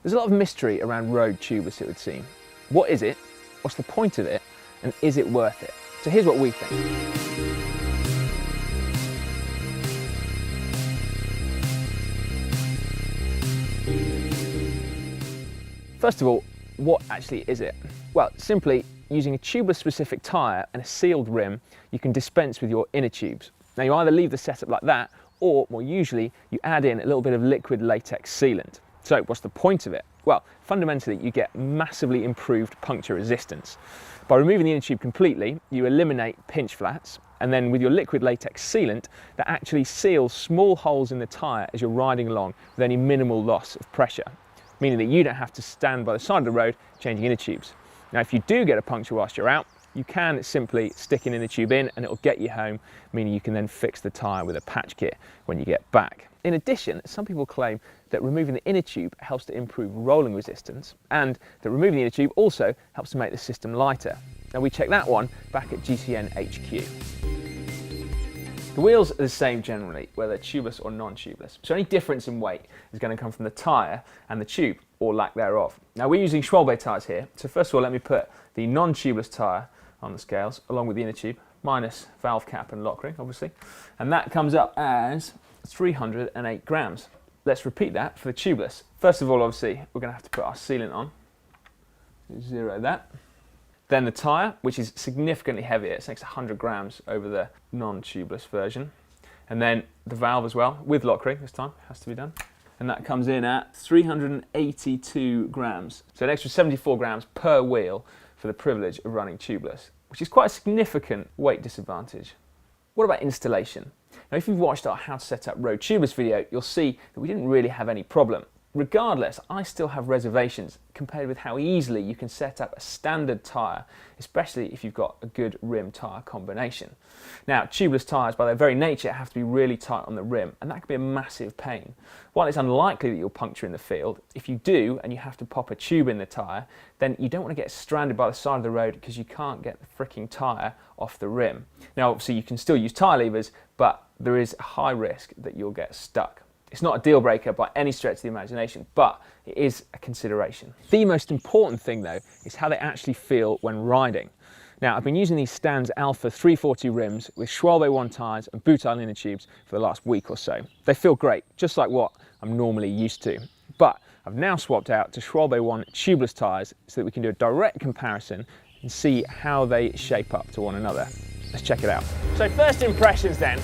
There's a lot of mystery around road tubeless, it would seem. What is it? What's the point of it? And is it worth it? So here's what we think. First of all, what actually is it? Well, simply using a tubeless specific tyre and a sealed rim, you can dispense with your inner tubes. Now you either leave the setup like that, or more usually, you add in a little bit of liquid latex sealant. So what's the point of it? Well, fundamentally, you get massively improved puncture resistance. By removing the inner tube completely, you eliminate pinch flats, and then with your liquid latex sealant, that actually seals small holes in the tyre as you're riding along with only minimal loss of pressure, meaning that you don't have to stand by the side of the road changing inner tubes. Now, if you do get a puncture whilst you're out, you can simply stick an inner tube in and it'll get you home, meaning you can then fix the tyre with a patch kit when you get back. In addition, some people claim that removing the inner tube helps to improve rolling resistance, and that removing the inner tube also helps to make the system lighter. Now, we checked that one back at GCN HQ. The wheels are the same generally, whether tubeless or non-tubeless. So any difference in weight is going to come from the tyre and the tube, or lack thereof. Now, we're using Schwalbe tyres here. So first of all, let me put the non-tubeless tyre on the scales, along with the inner tube, minus valve cap and lock ring, obviously. And that comes up as 308 grams. Let's repeat that for the tubeless. First of all, obviously, we're going to have to put our sealant on. Zero that. Then the tyre, which is significantly heavier, it's next to 100 grams over the non-tubeless version. And then the valve as well, with lock ring this time, has to be done. And that comes in at 382 grams. So an extra 74 grams per wheel for the privilege of running tubeless, which is quite a significant weight disadvantage. What about installation? Now, if you've watched our How to Set Up Road Tubeless video, you'll see that we didn't really have any problem. Regardless, I still have reservations compared with how easily you can set up a standard tyre, especially if you've got a good rim tyre combination. Now, tubeless tyres by their very nature have to be really tight on the rim, and that can be a massive pain. While it's unlikely that you'll puncture in the field, if you do and you have to pop a tube in the tyre, then you don't want to get stranded by the side of the road because you can't get the freaking tyre off the rim. Now, obviously you can still use tyre levers, but there is a high risk that you'll get stuck. It's not a deal breaker by any stretch of the imagination, but it is a consideration. The most important thing though is how they actually feel when riding. Now, I've been using these Stan's Alpha 340 rims with Schwalbe 1 tyres and butyl inner tubes for the last week or so. They feel great, just like what I'm normally used to. But I've now swapped out to Schwalbe 1 tubeless tyres so that we can do a direct comparison and see how they shape up to one another. Let's check it out. So first impressions then.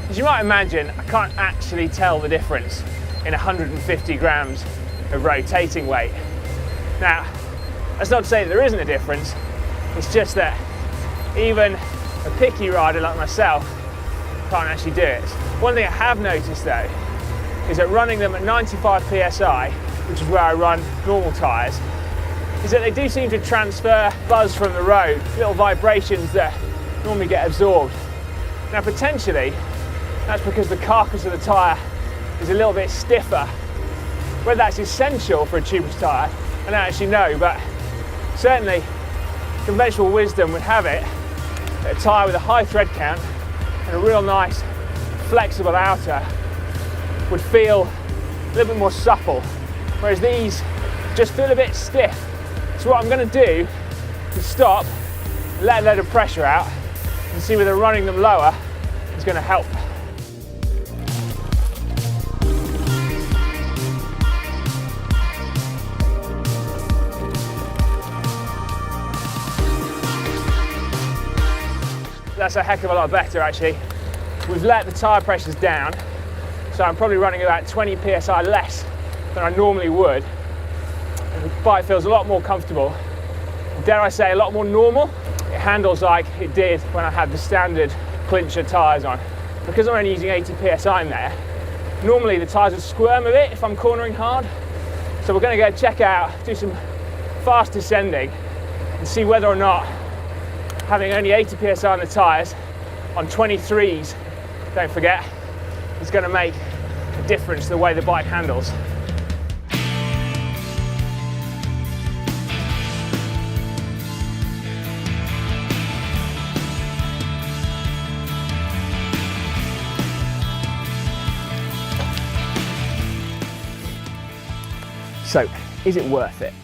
As you might imagine, I can't actually tell the difference in 150 grams of rotating weight. Now, that's not to say that there isn't a difference, it's just that even a picky rider like myself can't actually do it. One thing I have noticed though, is that running them at 95 PSI, which is where I run normal tyres, is that they do seem to transfer buzz from the road, little vibrations that normally get absorbed. Now potentially, that's because the carcass of the tyre is a little bit stiffer. Whether that's essential for a tubeless tyre, I don't actually know, but certainly conventional wisdom would have it that a tyre with a high thread count and a real nice flexible outer would feel a little bit more supple, whereas these just feel a bit stiff. So what I'm going to do is stop, let a load of pressure out, and see whether running them lower is going to help. That's a heck of a lot better actually. We've let the tyre pressures down, so I'm probably running about 20 PSI less than I normally would. And the bike feels a lot more comfortable. Dare I say, a lot more normal. It handles like it did when I had the standard clincher tyres on. Because I'm only using 80 PSI in there, normally the tyres would squirm a bit if I'm cornering hard. So we're going to go check out, do some fast descending and see whether or not having only 80 PSI on the tyres on 23s, don't forget, is going to make a difference to the way the bike handles. So, is it worth it?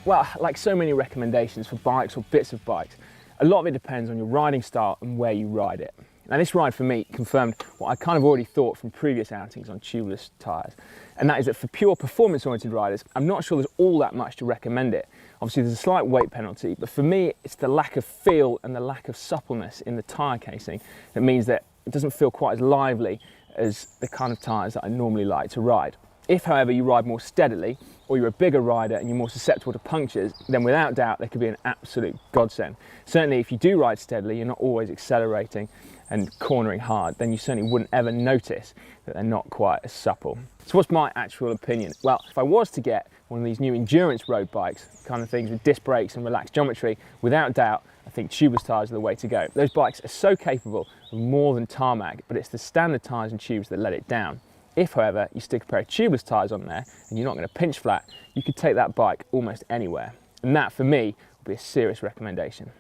Well, like so many recommendations for bikes or bits of bikes, a lot of it depends on your riding style and where you ride it. Now this ride for me confirmed what I kind of already thought from previous outings on tubeless tyres, and that is that for pure performance oriented riders, I'm not sure there's all that much to recommend it. Obviously there's a slight weight penalty, but for me it's the lack of feel and the lack of suppleness in the tyre casing that means that it doesn't feel quite as lively as the kind of tyres that I normally like to ride. If, however, you ride more steadily, or you're a bigger rider and you're more susceptible to punctures, then without doubt they could be an absolute godsend. Certainly if you do ride steadily, you're not always accelerating and cornering hard, then you certainly wouldn't ever notice that they're not quite as supple. So what's my actual opinion? Well, if I was to get one of these new endurance road bikes, kind of things with disc brakes and relaxed geometry, without doubt, I think tubeless tyres are the way to go. Those bikes are so capable of more than tarmac, but it's the standard tyres and tubes that let it down. If, however, you stick a pair of tubeless tyres on there and you're not going to pinch flat, you could take that bike almost anywhere. And that, for me, would be a serious recommendation.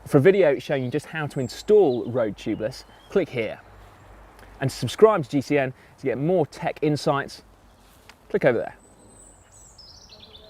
For a video showing you just how to install Road Tubeless, click here. And to subscribe to GCN to get more tech insights, click over there.